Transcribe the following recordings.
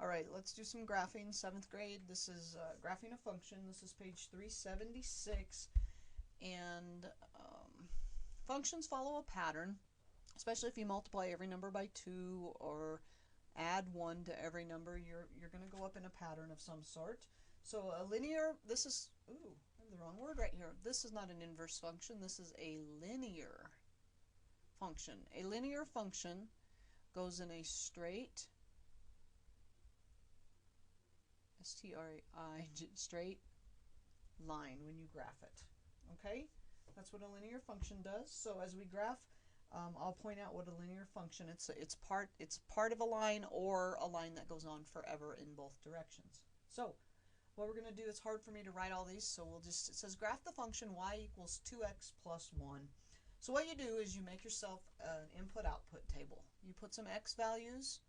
All right, let's do some graphing. 7th grade. This is graphing a function. This is page 376. And functions follow a pattern, especially if you multiply every number by 2 or add 1 to every number. You're going to go up in a pattern of some sort. So a linear, this is, ooh, I have the wrong word right here. This is not an inverse function. This is a linear function. A linear function goes in a straight, straight line when you graph it. Okay? That's what a linear function does. So as we graph, I'll point out what a linear function. It's part of a line or a line that goes on forever in both directions. So what we're going to do, it's hard for me to write all these, so we'll just, it says graph the function y equals 2x plus 1. So what you do is you make yourself an input-output table. You put some x values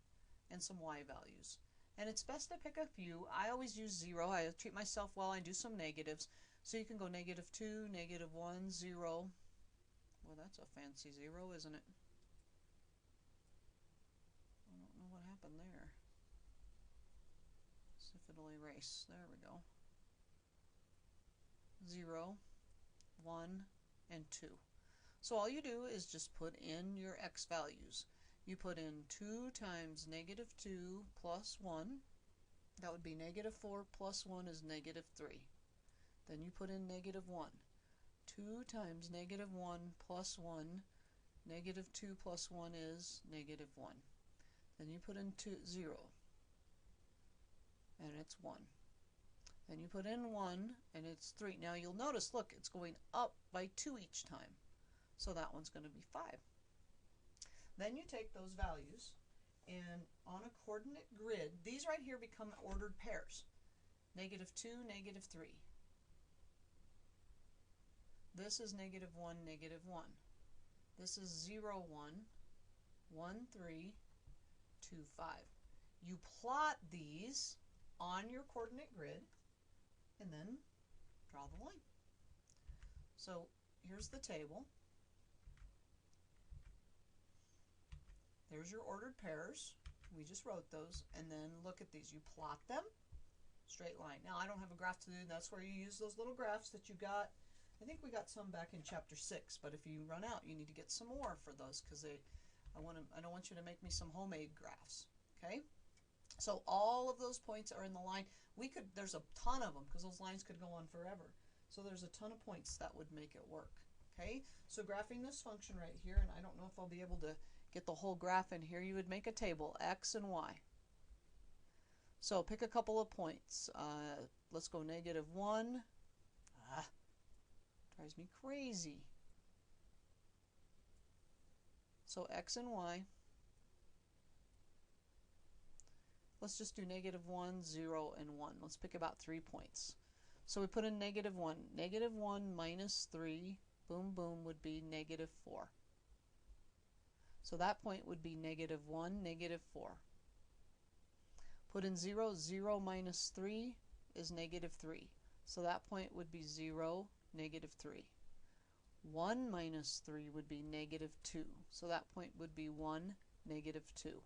and some y values. And it's best to pick a few. I always use 0. I treat myself well. I do some negatives. So you can go -2, -1, 0. Well, that's a fancy 0, isn't it? I don't know what happened there. See if it'll erase. There we go. 0, 1, and 2. So all you do is just put in your x values. You put in 2 times -2 plus 1. That would be -4 plus 1 is -3. Then you put in -1. 2 times -1 plus 1, -2 plus 1 is -1. Then you put in 0, and it's 1. Then you put in 1, and it's 3. Now you'll notice, look, it's going up by 2 each time. So that one's going to be 5. Then you take those values, and on a coordinate grid, these right here become ordered pairs. -2, -3. This is -1, -1. This is 0, 1, 1, 3, 2, 5. You plot these on your coordinate grid and then draw the line. So here's the table. There's your ordered pairs. We just wrote those. And then look at these. You plot them, straight line. Now I don't have a graph to do. That's where you use those little graphs that you got. I think we got some back in chapter 6, but if you run out, you need to get some more for those because I don't want you to make me some homemade graphs. Okay? So all of those points are in the line. There's a ton of them because those lines could go on forever. So there's a ton of points that would make it work. Okay? So graphing this function right here, and I don't know if I'll be able to get the whole graph in here, you would make a table, x and y. So pick a couple of points. Let's go -1. Drives me crazy. So x and y. Let's just do -1, 0, and 1. Let's pick about 3 points. So we put in -1. -1 minus 3, boom, boom, would be -4. So that point would be -1, -4. Put in 0, 0 minus 3 is -3. So that point would be 0, -3. 1 minus 3 would be -2. So that point would be 1, -2.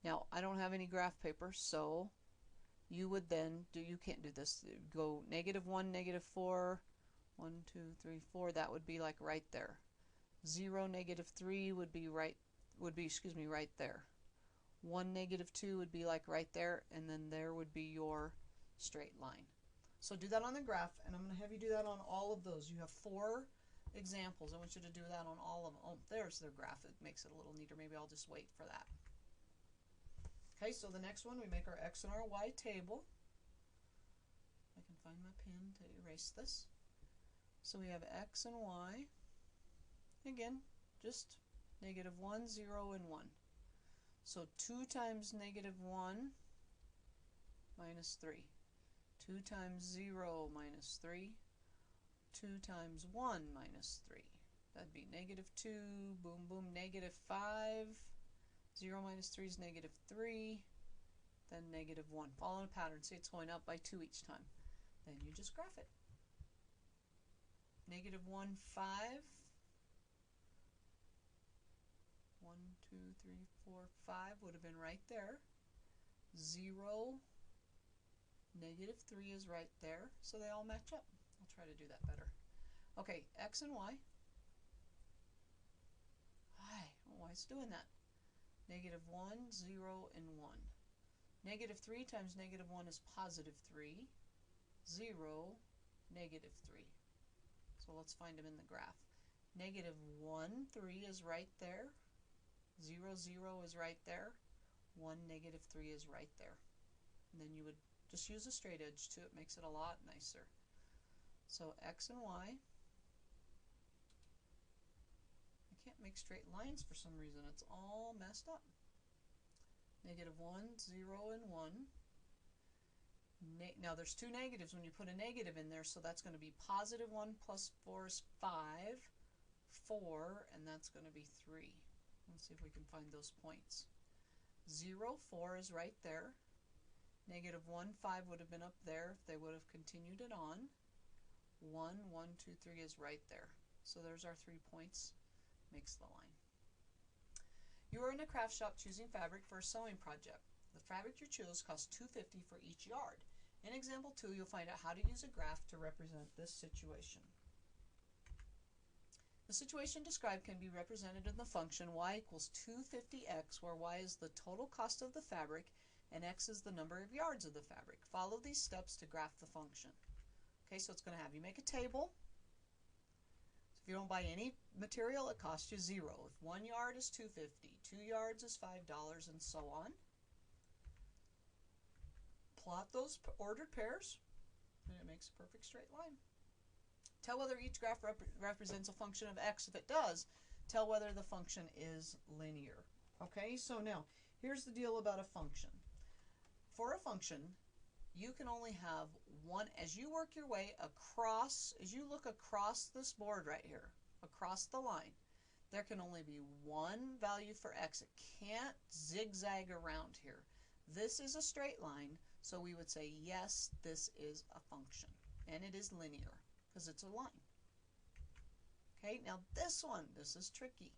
Now, I don't have any graph paper, so you would then you can't do this. Go -1, -4, 1, 2, 3, 4. That would be like right there. 0, -3 would be right there. 1, -2 would be like right there, and then there would be your straight line. So do that on the graph, and I'm going to have you do that on all of those. You have 4 examples. I want you to do that on all of them. Oh, there's their graph. It makes it a little neater. Maybe I'll just wait for that. Okay, so the next one, we make our x and our y table. I can find my pen to erase this. So we have x and y. Again, just -1, 0, and 1. So 2 times -1 minus 3. 2 times 0 minus 3. 2 times 1 minus 3. That'd be -2, boom, boom, -5. 0 minus 3 is -3. Then -1. Follow a pattern. See, it's going up by 2 each time. Then you just graph it. -1, 5. 1, 2, 3, 4, 5 would have been right there. 0, -3 is right there, so they all match up. I'll try to do that better. Okay, x and y. Hi, I don't know why it's doing that. -1, 0, and 1. -3 times -1 is +3. 0, -3. So let's find them in the graph. -1, 3 is right there. 0, 0 is right there. 1, -3 is right there. And then you would just use a straight edge too. It makes it a lot nicer. So x and y. I can't make straight lines for some reason. It's all messed up. -1, 0, and 1. Now there's two negatives when you put a negative in there, so that's going to be +1 plus 4 is 5, 4, and that's going to be 3. Let's see if we can find those points. 0, 4 is right there. -1, 5 would have been up there if they would have continued it on. 1, 1, 2, 3 is right there. So there's our 3 points. Makes the line. You are in a craft shop choosing fabric for a sewing project. The fabric you choose costs $2.50 for each yard. In example 2, you'll find out how to use a graph to represent this situation. The situation described can be represented in the function y equals 250x, where y is the total cost of the fabric and x is the number of yards of the fabric. Follow these steps to graph the function. Okay, so it's going to have you make a table. So if you don't buy any material, it costs you 0. If 1 yard is $2.50, 2 yards is $5, and so on. Plot those ordered pairs, and it makes a perfect straight line. Tell whether each graph represents a function of x. If it does, tell whether the function is linear. Okay, so now here's the deal about a function. For a function, you can only have one. As you work your way across, as you look across this board right here, across the line, there can only be one value for x. It can't zigzag around here. This is a straight line, so we would say yes, this is a function, and it is linear because it's a line. Okay, now this one, this is tricky.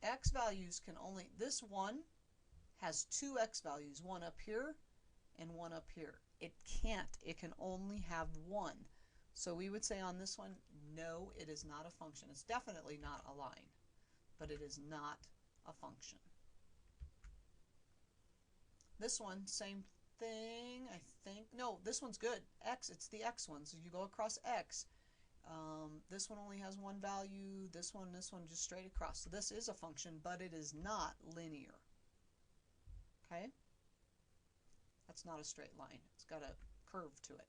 X values can only, this one has 2 x values, one up here and one up here. It can't, it can only have one. So we would say on this one, no, it is not a function. It's definitely not a line, but it is not a function. This one, same thing, I think. No, this one's good. X, it's the x one. So you go across x. This one only has one value. This one just straight across. So this is a function, but it is not linear. Okay? That's not a straight line. It's got a curve to it.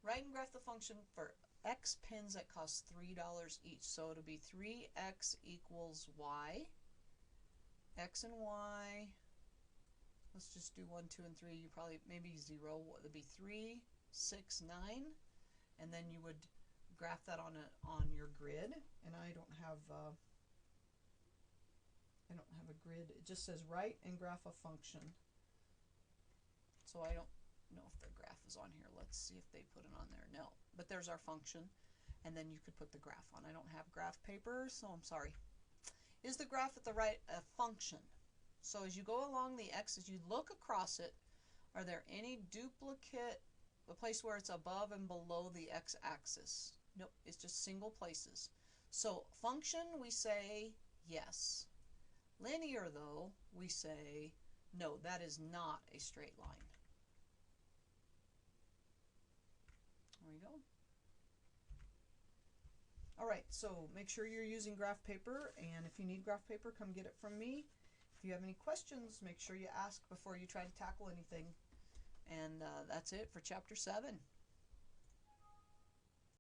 Write and graph the function for x pins that cost $3 each. So it'll be 3x equals y. X and y. Let's just do 1, 2, and 3. You probably, maybe 0. It would be 3, 6, 9. And then you would graph that on your grid. And I don't have a grid. It just says write and graph a function. So I don't know if the graph is on here. Let's see if they put it on there. No, but there's our function. And then you could put the graph on. I don't have graph paper, so I'm sorry. Is the graph at the right function? So as you go along the x, as you look across it, are there any duplicate, a place where it's above and below the x-axis? Nope, it's just single places. So function, we say yes. Linear, though, we say no, that is not a straight line. There we go. All right, so make sure you're using graph paper, and if you need graph paper, come get it from me. If you have any questions, make sure you ask before you try to tackle anything. And that's it for Chapter 7.